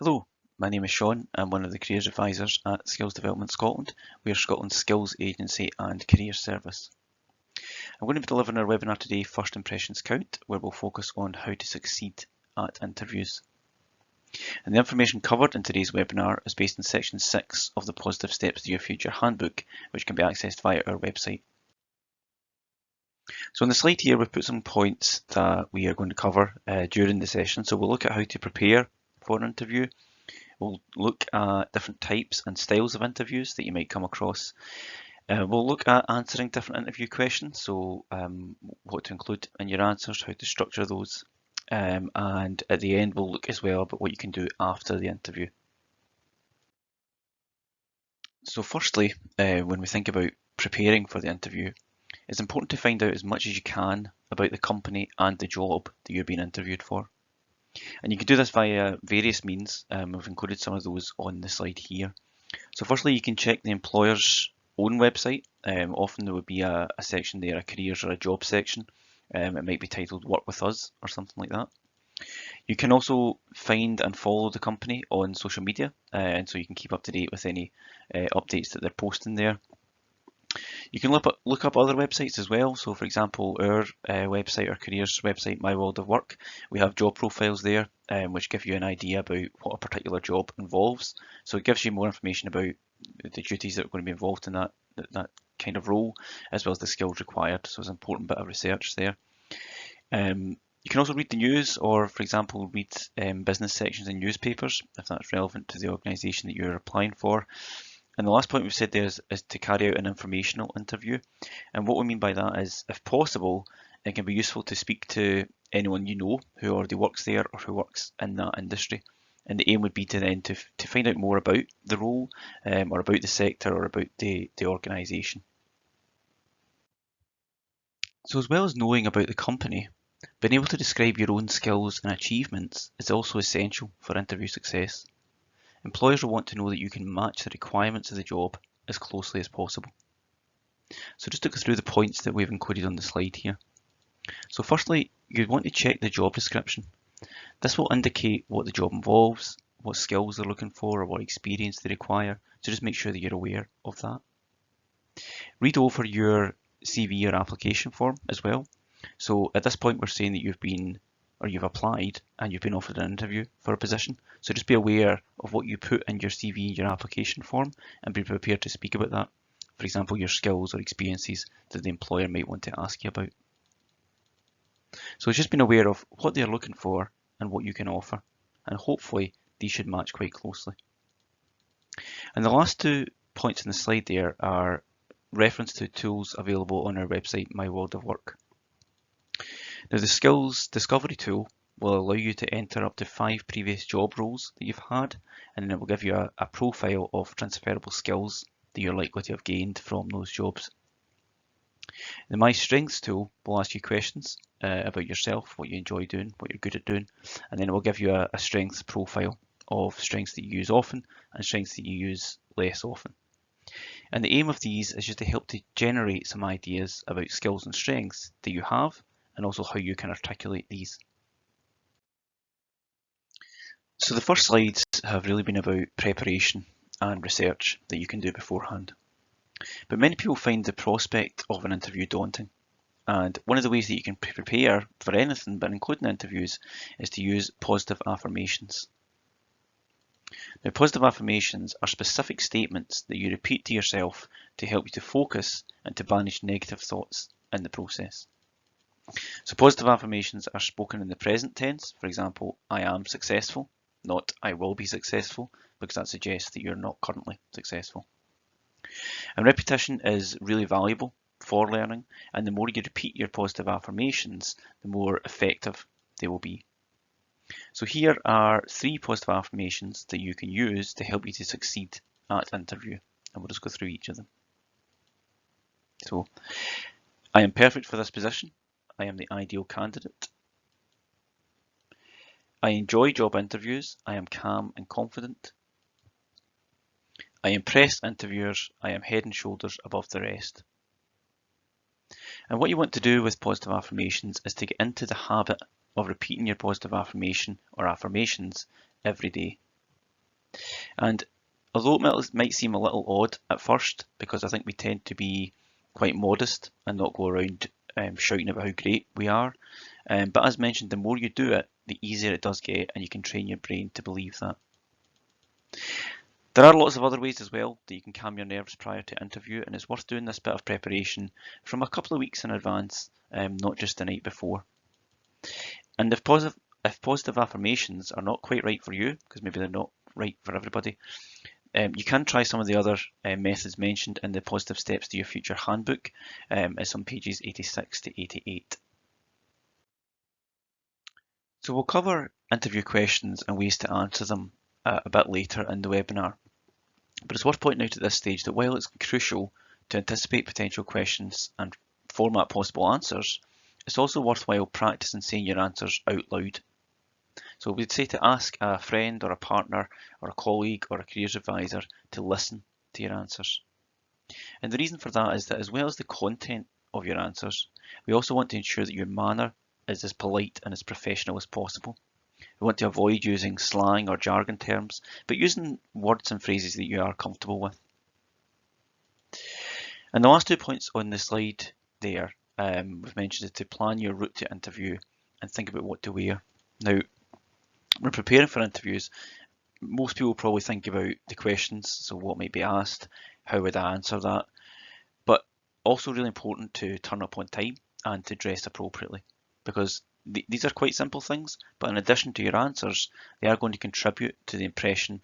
Hello, my name is Sean. I'm one of the Careers Advisors at Skills Development Scotland. We are Scotland's skills agency and career service. I'm going to be delivering our webinar today, First Impressions Count, where we'll focus on how to succeed at interviews. And the information covered in today's webinar is based on Section 6 of the Positive Steps to Your Future Handbook, which can be accessed via our website. So on the slide here, we've put some points that we are going to cover during the session. So we'll look at how to prepare for an interview. We'll look at different types and styles of interviews that you might come across. We'll look at answering different interview questions, so what to include in your answers, how to structure those, and at the end we'll look as well about what you can do after the interview. So firstly, when we think about preparing for the interview, it's important to find out as much as you can about the company and the job that you're being interviewed for. And you can do this via various means. We've included some of those on the slide here. So firstly, you can check the employer's own website. Often there would be a section there, a careers or a job section. It might be titled Work With Us or something like that. You can also find and follow the company on social media, and so you can keep up to date with any updates that they're posting there. You can look up other websites as well. So for example, our website, our careers website, My World of Work, we have job profiles there, which give you an idea about what a particular job involves. So it gives you more information about the duties that are going to be involved in that kind of role, as well as the skills required. So it's an important bit of research there. You can also read the news, or for example, read business sections in newspapers, if that's relevant to the organisation that you're applying for. And the last point we've said there is to carry out an informational interview. And what we mean by that is, if possible, it can be useful to speak to anyone you know who already works there or who works in that industry. And the aim would be to then to find out more about the role, or about the sector, or about the organisation. So as well as knowing about the company, being able to describe your own skills and achievements is also essential for interview success. Employers will want to know that you can match the requirements of the job as closely as possible. So just to go through the points that we've included on the slide here. So firstly, you'd want to check the job description. This will indicate what the job involves, what skills they're looking for, or what experience they require. So just make sure that you're aware of that. Read over your CV or application form as well. So at this point, we're saying that you've applied and you've been offered an interview for a position. So just be aware of what you put in your CV and your application form and be prepared to speak about that. For example, your skills or experiences that the employer might want to ask you about. So it's just being aware of what they're looking for and what you can offer. And hopefully these should match quite closely. And the last 2 points in the slide there are reference to tools available on our website, My World of Work. Now, the Skills Discovery tool will allow you to enter up to 5 previous job roles that you've had, and then it will give you a profile of transferable skills that you're likely to have gained from those jobs. The My Strengths tool will ask you questions about yourself, what you enjoy doing, what you're good at doing, and then it will give you a strengths profile of strengths that you use often and strengths that you use less often. And the aim of these is just to help to generate some ideas about skills and strengths that you have, and also how you can articulate these. So the first slides have really been about preparation and research that you can do beforehand. But many people find the prospect of an interview daunting. And one of the ways that you can prepare for anything, but including interviews, is to use positive affirmations. Now, positive affirmations are specific statements that you repeat to yourself to help you to focus and to banish negative thoughts in the process. So positive affirmations are spoken in the present tense. For example, I am successful, not I will be successful, because that suggests that you're not currently successful. And repetition is really valuable for learning, and the more you repeat your positive affirmations, the more effective they will be. So here are 3 positive affirmations that you can use to help you to succeed at interview, and we'll just go through each of them. So, I am perfect for this position. I am the ideal candidate. I enjoy job interviews. I am calm and confident. I impress interviewers. I am head and shoulders above the rest. And what you want to do with positive affirmations is to get into the habit of repeating your positive affirmation or affirmations every day. And although it might seem a little odd at first, because I think we tend to be quite modest and not go around shouting about how great we are, but as mentioned, the more you do it, the easier it does get, and you can train your brain to believe that. There are lots of other ways as well that you can calm your nerves prior to interview, and it's worth doing this bit of preparation from a couple of weeks in advance, not just the night before. And if positive affirmations are not quite right for you, because maybe they're not right for everybody, you can try some of the other methods mentioned in the Positive Steps to Your Future handbook. It's on pages 86 to 88. So we'll cover interview questions and ways to answer them a bit later in the webinar. But it's worth pointing out at this stage that while it's crucial to anticipate potential questions and format possible answers, it's also worthwhile practicing saying your answers out loud. So we'd say to ask a friend or a partner or a colleague or a careers advisor to listen to your answers. And the reason for that is that as well as the content of your answers, we also want to ensure that your manner is as polite and as professional as possible. We want to avoid using slang or jargon terms, but using words and phrases that you are comfortable with. And the last 2 points on the slide there, we've mentioned is to plan your route to interview and think about what to wear. Now, when preparing for interviews, most people probably think about the questions, so what might be asked, how would I answer that, but also really important to turn up on time and to dress appropriately, because these are quite simple things, but in addition to your answers, they are going to contribute to the impression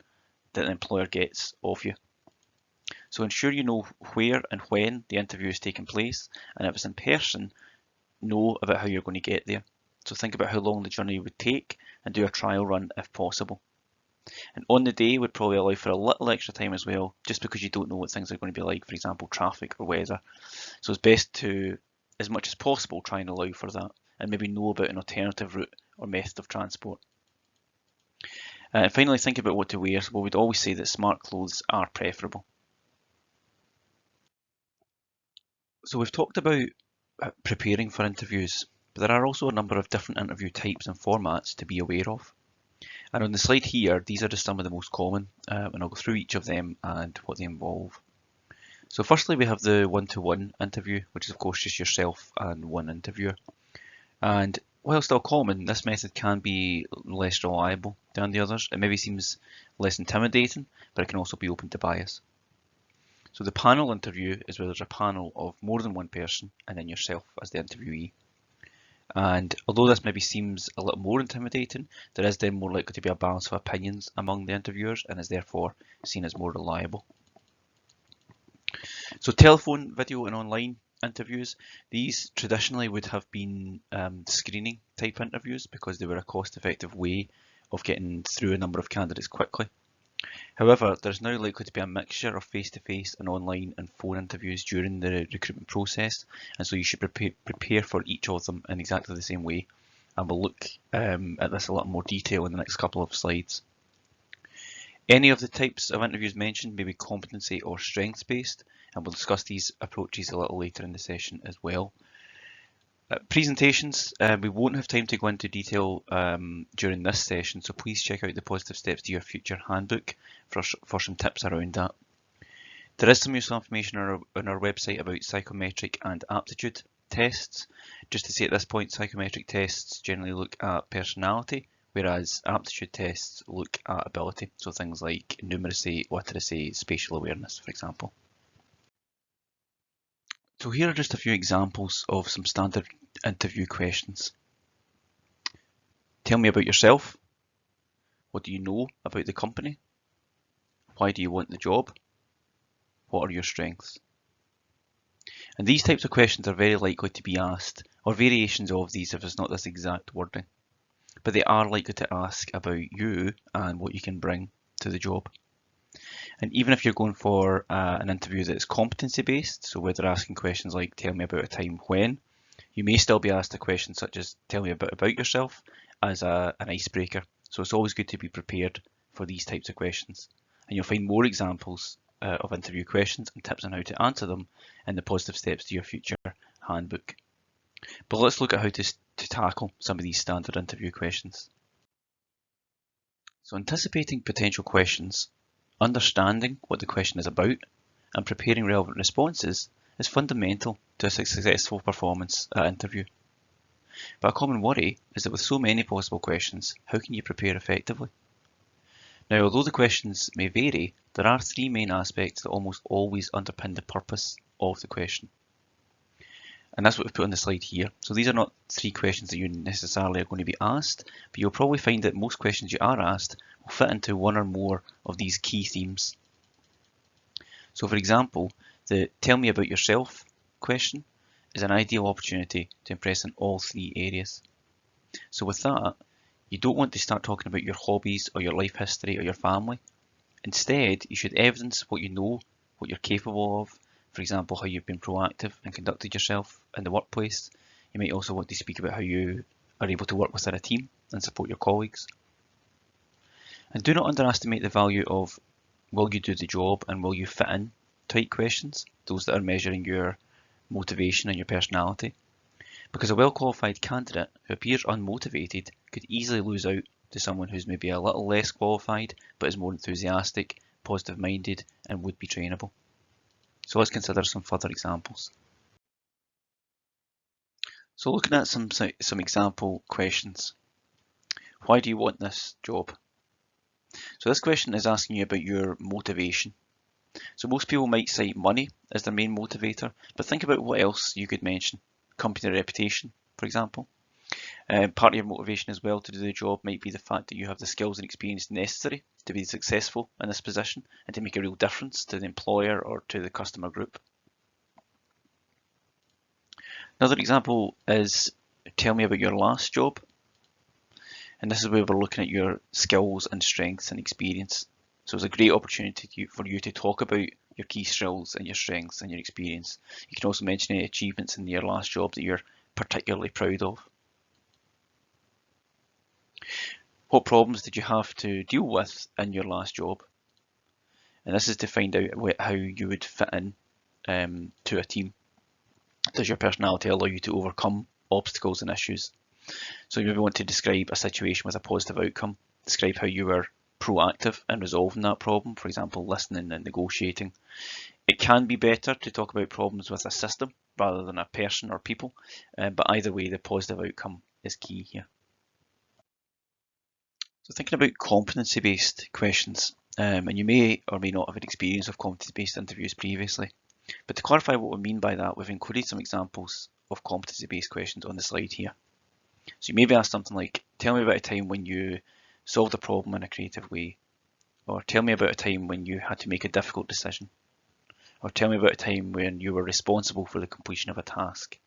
that an employer gets of you. So ensure you know where and when the interview is taking place, and if it's in person, know about how you're going to get there. So think about how long the journey would take and do a trial run if possible. And on the day would probably allow for a little extra time as well, just because you don't know what things are going to be like, for example, traffic or weather. So it's best to, as much as possible, try and allow for that, and maybe know about an alternative route or method of transport. And finally, think about what to wear. So we'd always say that smart clothes are preferable. So we've talked about preparing for interviews, but there are also a number of different interview types and formats to be aware of. And on the slide here, these are just some of the most common, and I'll go through each of them and what they involve. So firstly, we have the one-to-one interview, which is of course just yourself and one interviewer. And while still common, this method can be less reliable than the others. It maybe seems less intimidating, but it can also be open to bias. So the panel interview is where there's a panel of more than one person and then yourself as the interviewee. And although this maybe seems a little more intimidating, there is then more likely to be a balance of opinions among the interviewers and is therefore seen as more reliable. So telephone, video and online interviews, these traditionally would have been screening type interviews because they were a cost-effective way of getting through a number of candidates quickly. However, there's now likely to be a mixture of face-to-face and online and phone interviews during the recruitment process, and so you should prepare for each of them in exactly the same way. And we'll look at this in a lot more detail in the next couple of slides. Any of the types of interviews mentioned may be competency or strengths-based, and we'll discuss these approaches a little later in the session as well. Presentations, we won't have time to go into detail during this session, so please check out the Positive Steps to Your Future handbook for some tips around that. There is some useful information on our website about psychometric and aptitude tests. Just to say at this point, psychometric tests generally look at personality, whereas aptitude tests look at ability, so things like numeracy, literacy, spatial awareness, for example. So here are just a few examples of some standard interview questions. Tell me about yourself. What do you know about the company? Why do you want the job? What are your strengths? And these types of questions are very likely to be asked, or variations of these if it's not this exact wording. But they are likely to ask about you and what you can bring to the job. And even if you're going for an interview that's competency-based, so where they're asking questions like, tell me about a time when, you may still be asked a question such as, tell me a bit about yourself, as an icebreaker. So it's always good to be prepared for these types of questions. And you'll find more examples of interview questions and tips on how to answer them in the Positive Steps to Your Future handbook. But let's look at how to tackle some of these standard interview questions. So anticipating potential questions, understanding what the question is about, and preparing relevant responses is fundamental to a successful performance at interview. But a common worry is that with so many possible questions, how can you prepare effectively? Now, although the questions may vary, there are three main aspects that almost always underpin the purpose of the question. And that's what we've put on the slide here. So these are not three questions that you necessarily are going to be asked, but you'll probably find that most questions you are asked will fit into one or more of these key themes. So for example, the tell me about yourself question is an ideal opportunity to impress in all three areas. So with that, you don't want to start talking about your hobbies or your life history or your family. Instead, you should evidence what you know, what you're capable of. For example, how you've been proactive and conducted yourself in the workplace. You might also want to speak about how you are able to work within a team and support your colleagues. And do not underestimate the value of will you do the job and will you fit in type questions, those that are measuring your motivation and your personality. Because a well-qualified candidate who appears unmotivated could easily lose out to someone who's maybe a little less qualified but is more enthusiastic, positive-minded and would be trainable. So let's consider some further examples. So looking at some example questions. Why do you want this job? So this question is asking you about your motivation. So most people might cite money as their main motivator, but think about what else you could mention. Company reputation, for example. Part of your motivation as well to do the job might be the fact that you have the skills and experience necessary to be successful in this position and to make a real difference to the employer or to the customer group. Another example is tell me about your last job. And this is where we're looking at your skills and strengths and experience. So it's a great opportunity for you to talk about your key skills and your strengths and your experience. You can also mention any achievements in your last job that you're particularly proud of. What problems did you have to deal with in your last job? And this is to find out how you would fit in to a team. Does your personality allow you to overcome obstacles and issues? So you maybe want to describe a situation with a positive outcome. Describe how you were proactive in resolving that problem, for example, listening and negotiating. It can be better to talk about problems with a system rather than a person or people, but either way, the positive outcome is key here. So thinking about competency-based questions, and you may or may not have had experience of competency-based interviews previously, but to clarify what we mean by that, we've included some examples of competency-based questions on the slide here. So you may be asked something like, tell me about a time when you solved a problem in a creative way, or tell me about a time when you had to make a difficult decision, or tell me about a time when you were responsible for the completion of a task.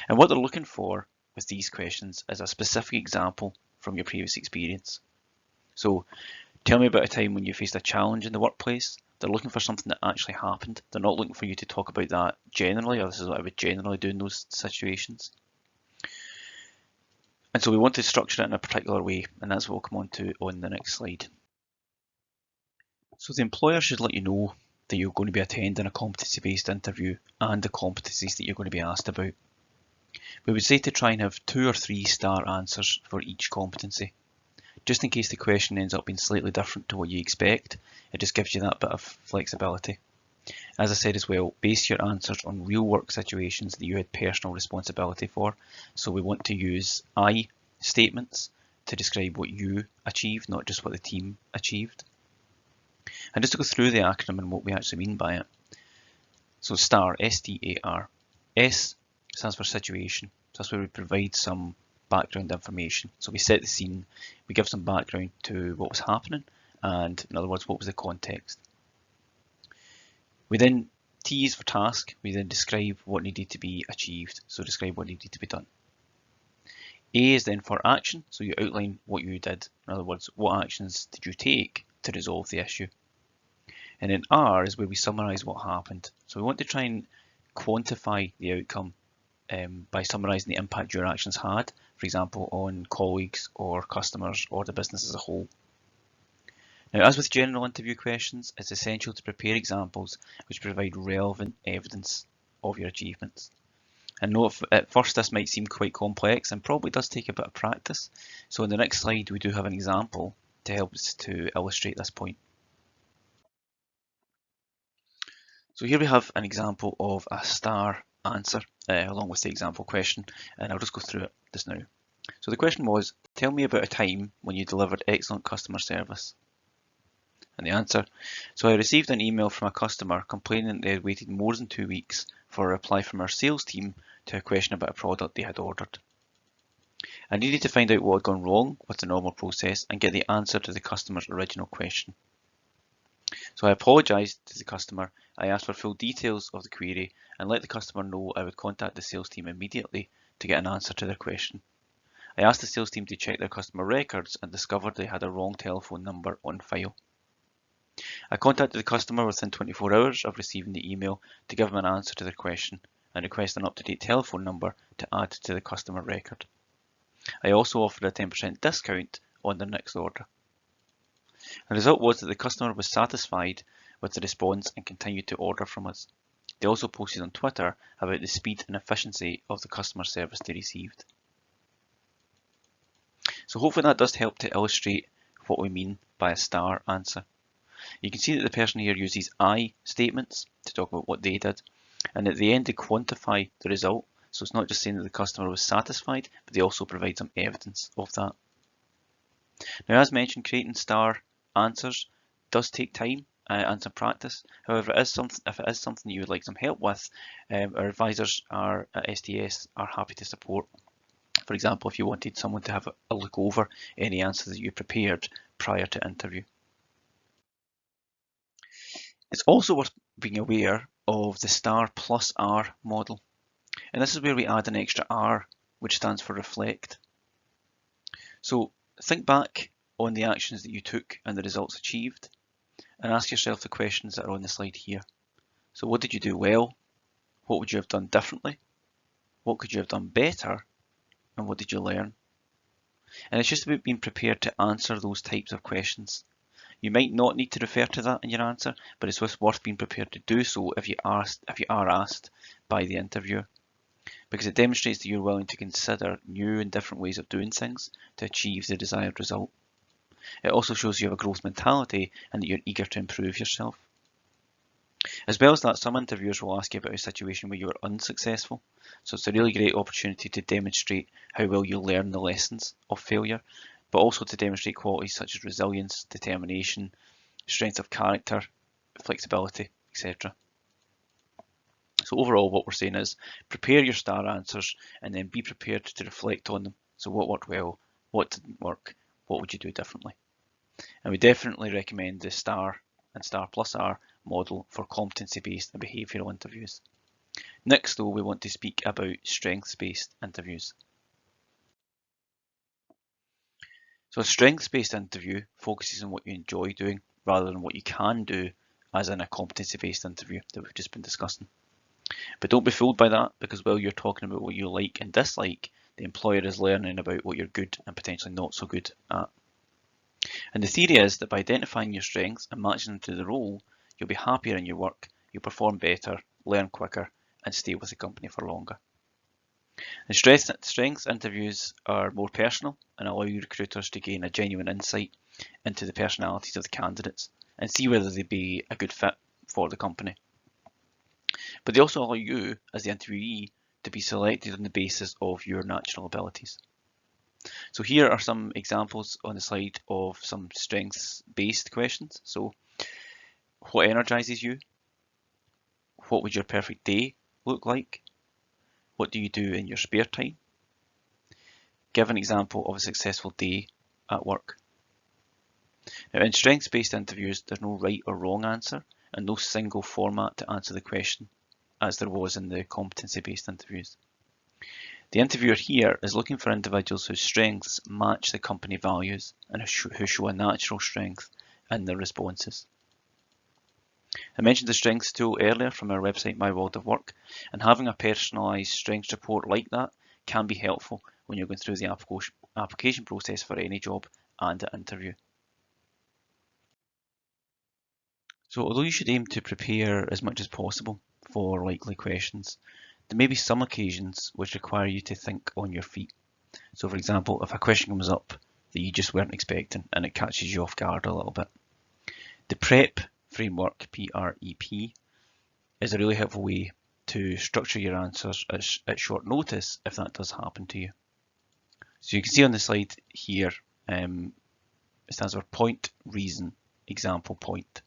And what they're looking for with these questions is a specific example from your previous experience. So tell me about a time when you faced a challenge in the workplace. They're looking for something that actually happened. They're not looking for you to talk about that generally, or this is what I would generally do in those situations. And so we want to structure it in a particular way, and that's what we'll come on to on the next slide. So the employer should let you know that you're going to be attending a competency-based interview and the competencies that you're going to be asked about. We would say to try and have 2 or 3 star answers for each competency. Just in case the question ends up being slightly different to what you expect, it just gives you that bit of flexibility. As I said as well, base your answers on real work situations that you had personal responsibility for. So we want to use I statements to describe what you achieved, not just what the team achieved. And just to go through the acronym and what we actually mean by it. So STAR, S-T-A-R. S stands for situation. So that's where we provide some background information. So we set the scene, we give some background to what was happening, and in other words, what was the context. We then, T is for task, we then describe what needed to be achieved, so describe what needed to be done. A is then for action, so you outline what you did. In other words, what actions did you take to resolve the issue. And then R is where we summarise what happened. So we want to try and quantify the outcome by summarising the impact your actions had, for example, on colleagues or customers or the business as a whole. Now, as with general interview questions, it's essential to prepare examples which provide relevant evidence of your achievements. And note, at first this might seem quite complex and probably does take a bit of practice. So in the next slide we do have an example to help us to illustrate this point. So here we have an example of a star answer along with the example question, and I'll just go through it just now. So the question was, tell me about a time when you delivered excellent customer service. And the answer, so I received an email from a customer complaining that they had waited more than 2 weeks for a reply from our sales team to a question about a product they had ordered. I needed to find out what had gone wrong with the normal process and get the answer to the customer's original question. So I apologised to the customer, I asked for full details of the query and let the customer know I would contact the sales team immediately to get an answer to their question. I asked the sales team to check their customer records and discovered they had a wrong telephone number on file. I contacted the customer within 24 hours of receiving the email to give them an answer to their question and request an up-to-date telephone number to add to the customer record. I also offered a 10% discount on their next order. The result was that the customer was satisfied with the response and continued to order from us. They also posted on Twitter about the speed and efficiency of the customer service they received. So hopefully that does help to illustrate what we mean by a star answer. You can see that the person here uses I statements to talk about what they did, and at the end they quantify the result. So it's not just saying that the customer was satisfied, but they also provide some evidence of that. Now, as mentioned, creating star answers does take time and some practice. However, if it is something you would like some help with, our advisors at STS are happy to support. For example, if you wanted someone to have a look over any answers that you prepared prior to interview. It's also worth being aware of the star plus R model. And this is where we add an extra R, which stands for reflect. So think back on the actions that you took and the results achieved, and ask yourself the questions that are on the slide here. So what did you do well? What would you have done differently? What could you have done better? And what did you learn? And it's just about being prepared to answer those types of questions. You might not need to refer to that in your answer, but it's worth being prepared to do so if you are asked by the interviewer, because it demonstrates that you're willing to consider new and different ways of doing things to achieve the desired result. It also shows you have a growth mentality and that you're eager to improve yourself. As well as that, some interviewers will ask you about a situation where you were unsuccessful. So it's a really great opportunity to demonstrate how well you learn the lessons of failure, but also to demonstrate qualities such as resilience, determination, strength of character, flexibility, etc. So overall, what we're saying is prepare your star answers and then be prepared to reflect on them. So what worked well, what didn't work, what would you do differently? And we definitely recommend the star and star plus R model for competency-based and behavioural interviews. Next though, we want to speak about strengths-based interviews. So a strengths-based interview focuses on what you enjoy doing rather than what you can do, as in a competency-based interview that we've just been discussing. But don't be fooled by that, because while you're talking about what you like and dislike, the employer is learning about what you're good and potentially not so good at. And the theory is that by identifying your strengths and matching them to the role, you'll be happier in your work, you'll perform better, learn quicker, and stay with the company for longer. And strengths interviews are more personal and allow recruiters to gain a genuine insight into the personalities of the candidates and see whether they'd be a good fit for the company. But they also allow you, as the interviewee, to be selected on the basis of your natural abilities. So here are some examples on the slide of some strengths-based questions. So, what energizes you? What would your perfect day look like? What do you do in your spare time? Give an example of a successful day at work. Now, in strengths-based interviews, there's no right or wrong answer and no single format to answer the question, as there was in the competency-based interviews. The interviewer here is looking for individuals whose strengths match the company values and who show a natural strength in their responses. I mentioned the strengths tool earlier from our website My World of Work, and having a personalised strengths report like that can be helpful when you're going through the application process for any job and an interview. So although you should aim to prepare as much as possible for likely questions, there may be some occasions which require you to think on your feet. So for example, if a question comes up that you just weren't expecting, and it catches you off guard a little bit. The PrEP framework, PREP, is a really helpful way to structure your answers at short notice if that does happen to you. So you can see on the slide here, it stands for point, reason, example, point.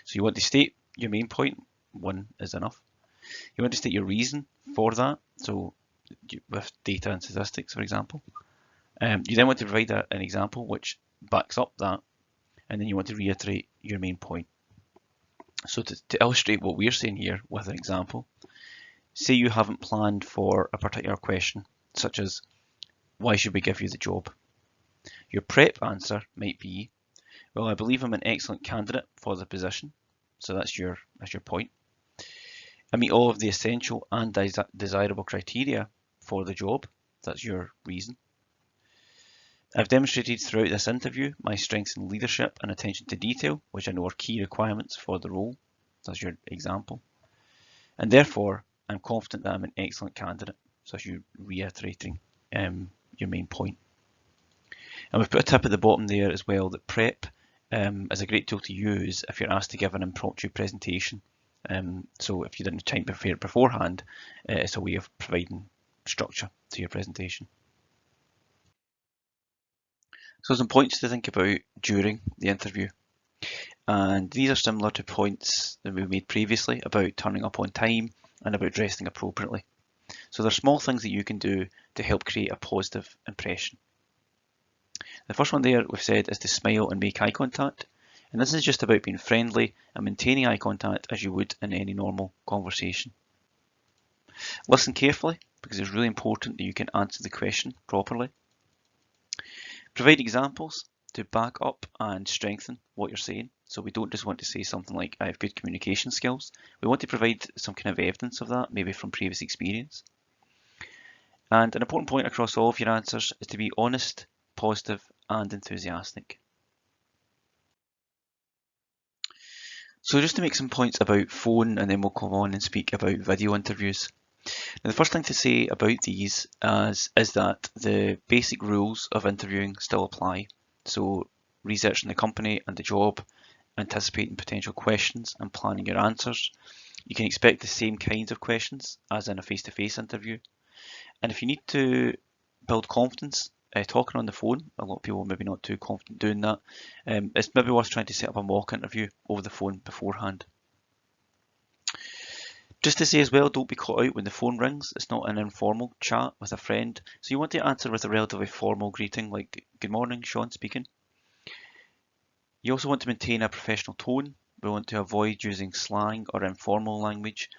So you want to state your main point, one is enough. You want to state your reason for that, so with data and statistics, for example. You then want to provide an example which backs up that, and then you want to reiterate your main point. So to illustrate what we're saying here with an example, say you haven't planned for a particular question, such as, why should we give you the job? Your PrEP answer might be, well, I believe I'm an excellent candidate for the position. So that's your point. I meet all of the essential and desirable criteria for the job. That's your reason. I've demonstrated throughout this interview my strengths in leadership and attention to detail, which I know are key requirements for the role. That's your example. And therefore, I'm confident that I'm an excellent candidate. So that's you reiterating your main point. And we've put a tip at the bottom there as well that PrEP is a great tool to use if you're asked to give an impromptu presentation. So if you didn't have time to prepare it beforehand, it's a way of providing structure to your presentation. So some points to think about during the interview. And these are similar to points that we made previously about turning up on time and about dressing appropriately. So there's small things that you can do to help create a positive impression. The first one there we've said is to smile and make eye contact. And this is just about being friendly and maintaining eye contact as you would in any normal conversation. Listen carefully because it's really important that you can answer the question properly. Provide examples to back up and strengthen what you're saying. So we don't just want to say something like, I have good communication skills. We want to provide some kind of evidence of that, maybe from previous experience. And an important point across all of your answers is to be honest, positive, and enthusiastic. So just to make some points about phone, and then we'll come on and speak about video interviews. Now, the first thing to say about these is that the basic rules of interviewing still apply. So researching the company and the job, anticipating potential questions and planning your answers. You can expect the same kinds of questions as in a face-to-face interview. And if you need to build confidence talking on the phone, a lot of people are maybe not too confident doing that, it's maybe worth trying to set up a mock interview over the phone beforehand. Just to say as well, don't be caught out when the phone rings. It's not an informal chat with a friend. So you want to answer with a relatively formal greeting like, good morning, Sean speaking. You also want to maintain a professional tone. We want to avoid using slang or informal language.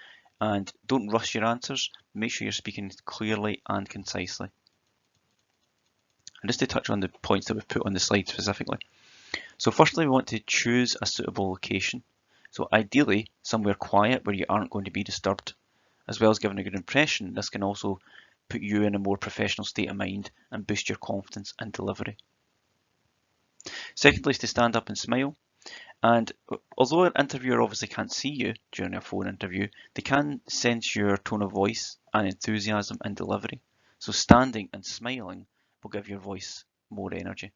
And don't rush your answers. Make sure you're speaking clearly and concisely. And just to touch on the points that we've put on the slide specifically. So firstly, we want to choose a suitable location. So ideally, somewhere quiet where you aren't going to be disturbed. As well as giving a good impression, this can also put you in a more professional state of mind and boost your confidence and delivery. Secondly is to stand up and smile. And although an interviewer obviously can't see you during a phone interview, they can sense your tone of voice and enthusiasm and delivery. So standing and smiling will give your voice more energy.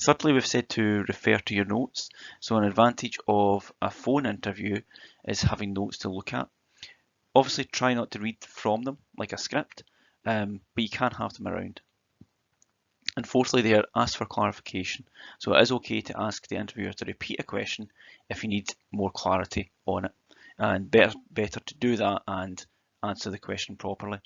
Thirdly, we've said to refer to your notes. So an advantage of a phone interview is having notes to look at. Obviously try not to read from them like a script, but you can have them around. And fourthly there, ask for clarification. So it is okay to ask the interviewer to repeat a question if you need more clarity on it. And better to do that and answer the question properly.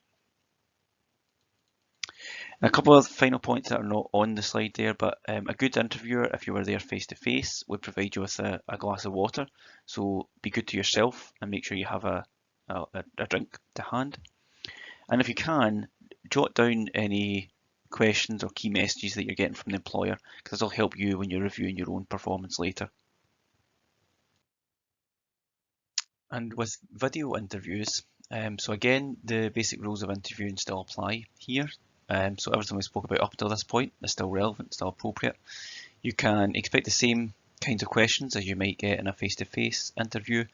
A couple of final points that are not on the slide there, but a good interviewer, if you were there face to face, would provide you with a glass of water. So be good to yourself and make sure you have a drink to hand. And if you can, jot down any questions or key messages that you're getting from the employer, because this will help you when you're reviewing your own performance later. And with video interviews, so again, the basic rules of interviewing still apply here. So everything we spoke about up until this point is still relevant, still appropriate. You can expect the same kinds of questions as you might get in a face-to-face interview.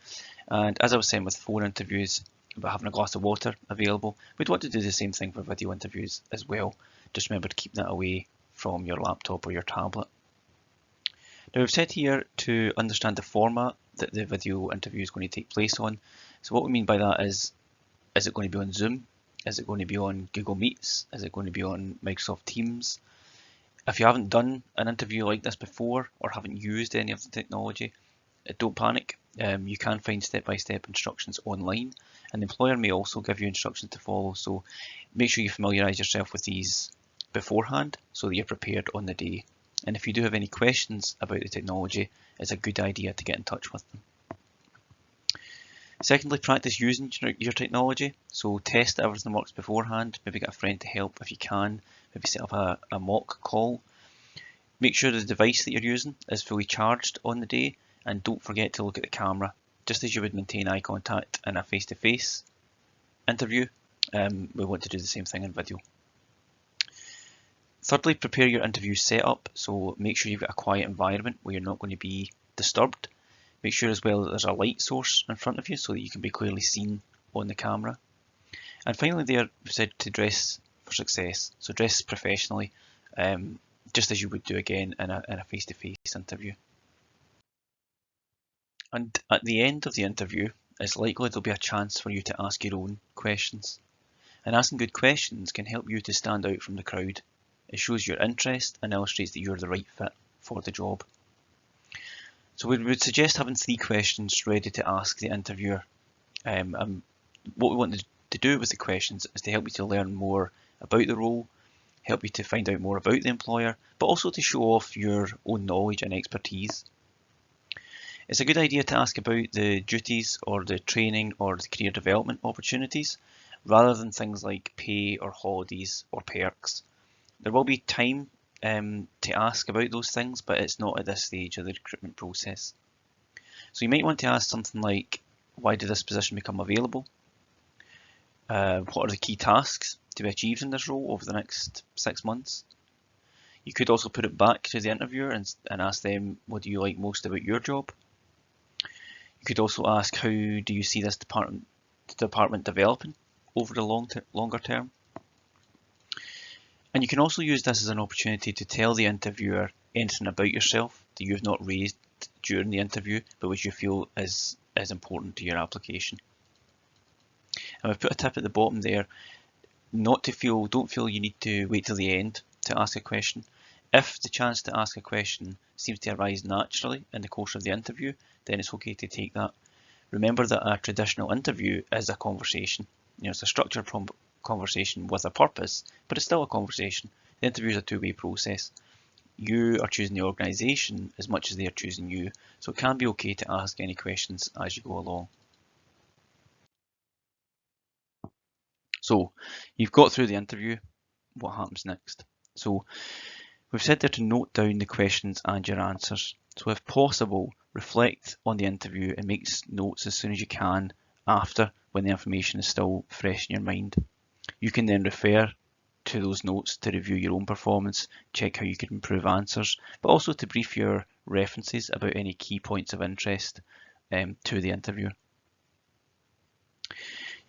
And as I was saying with phone interviews, about having a glass of water available, we'd want to do the same thing for video interviews as well. just remember to keep that away from your laptop or your tablet. Now we've said here to understand the format that the video interview is going to take place on. So what we mean by that is it going to be on Zoom? Is it going to be on Google Meets? Is it going to be on Microsoft Teams? If you haven't done an interview like this before or haven't used any of the technology, don't panic. You can find step-by-step instructions online, and the employer may also give you instructions to follow, so make sure you familiarise yourself with these beforehand so that you're prepared on the day. And if you do have any questions about the technology, it's a good idea to get in touch with them. Secondly, practice using your technology, so test that everything works beforehand, maybe get a friend to help if you can, maybe set up a mock call. Make sure the device that you're using is fully charged on the day, and don't forget to look at the camera. Just as you would maintain eye contact in a face-to-face interview, we want to do the same thing in video. Thirdly, prepare your interview setup, so make sure you've got a quiet environment where you're not going to be disturbed. Make sure as well that there's a light source in front of you so that you can be clearly seen on the camera. And finally there, we said to dress for success, so dress professionally, just as you would do again in a face-to-face interview. And at the end of the interview, it's likely there'll be a chance for you to ask your own questions. And asking good questions can help you to stand out from the crowd. It shows your interest and illustrates that you're the right fit for the job. So we would suggest having 3 questions ready to ask the interviewer. What we want to do with the questions is to help you to learn more about the role, help you to find out more about the employer, but also to show off your own knowledge and expertise. It's a good idea to ask about the duties or the training or the career development opportunities, rather than things like pay or holidays or perks. There will be time to ask about those things, but it's not at this stage of the recruitment process. So you might want to ask something like, why did this position become available? What are the key tasks to be achieved in this role over the next 6 months? You could also put it back to the interviewer and ask them, what do you like most about your job? You could also ask, how do you see this department developing over the longer term? And you can also use this as an opportunity to tell the interviewer anything about yourself that you've not raised during the interview, but which you feel is important to your application. And I've put a tip at the bottom there, don't feel you need to wait till the end to ask a question. If the chance to ask a question seems to arise naturally in the course of the interview, then it's okay to take that. Remember that a traditional interview is a conversation. It's a structured conversation with a purpose, but it's still a conversation. The interview is a two-way process. You are choosing the organisation as much as they are choosing you, so it can be okay to ask any questions as you go along. So you've got through the interview, what happens next? So we've said there to note down the questions and your answers. So if possible, reflect on the interview and make notes as soon as you can after, when the information is still fresh in your mind. You can then refer to those notes to review your own performance, check how you can improve answers, but also to brief your references about any key points of interest to the interviewer.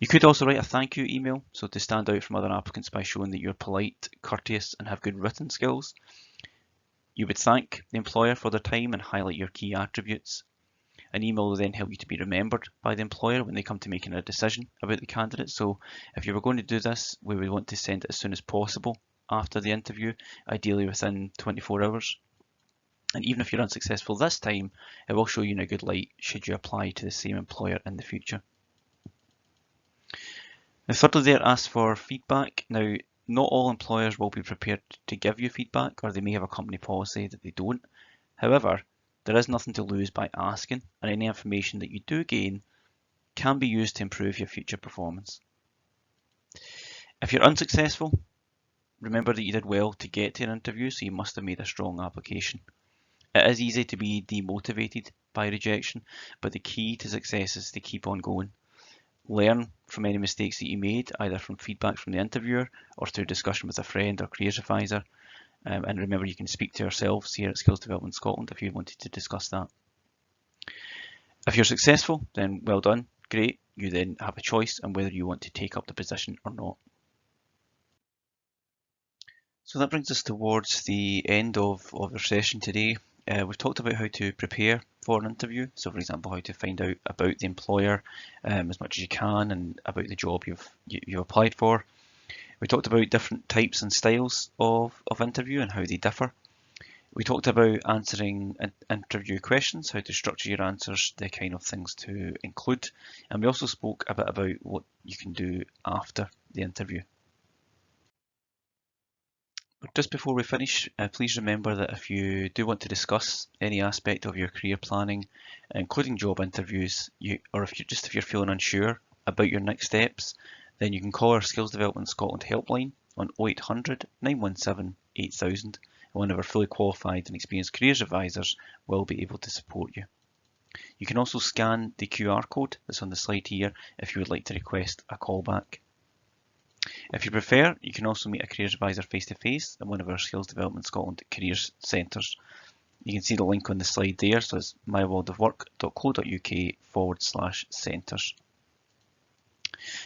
You could also write a thank you email, so to stand out from other applicants by showing that you're polite, courteous, and have good written skills. You would thank the employer for their time and highlight your key attributes. An email will then help you to be remembered by the employer when they come to making a decision about the candidate. So if you were going to do this, we would want to send it as soon as possible after the interview, ideally within 24 hours. And even if you're unsuccessful this time, it will show you in a good light should you apply to the same employer in the future. Now, thirdly there, ask for feedback. Now, not all employers will be prepared to give you feedback, or they may have a company policy that they don't. However, there is nothing to lose by asking, and any information that you do gain can be used to improve your future performance. If you're unsuccessful, remember that you did well to get to an interview, so you must have made a strong application. It is easy to be demotivated by rejection, but the key to success is to keep on going. Learn from any mistakes that you made, either from feedback from the interviewer or through discussion with a friend or careers advisor. And remember, you can speak to ourselves here at Skills Development Scotland if you wanted to discuss that. If you're successful, then well done, great. You then have a choice on whether you want to take up the position or not. So that brings us towards the end of our session today. We've talked about how to prepare for an interview. So for example, how to find out about the employer as much as you can and about the job you've applied for. We talked about different types and styles of interview and how they differ. We talked about answering interview questions, how to structure your answers, the kind of things to include. And we also spoke a bit about what you can do after the interview. Just before we finish, please remember that if you do want to discuss any aspect of your career planning, including job interviews, or if you're feeling unsure about your next steps, then you can call our Skills Development Scotland helpline on 0800 917 8000, and one of our fully qualified and experienced careers advisors will be able to support you. You can also scan the QR code that's on the slide here if you would like to request a callback. If you prefer, you can also meet a careers advisor face-to-face at one of our Skills Development Scotland careers centres. You can see the link on the slide there, so it's myworldofwork.co.uk/centres.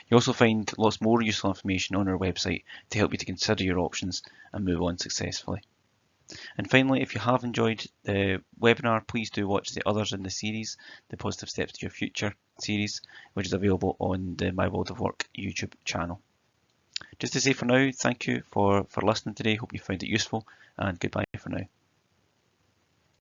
You also find lots more useful information on our website to help you to consider your options and move on successfully. And finally, if you have enjoyed the webinar, please do watch the others in the series, the Positive Steps to Your Future series, which is available on the My World of Work YouTube channel. Just to say for now, thank you for listening today. Hope you found it useful, and goodbye for now.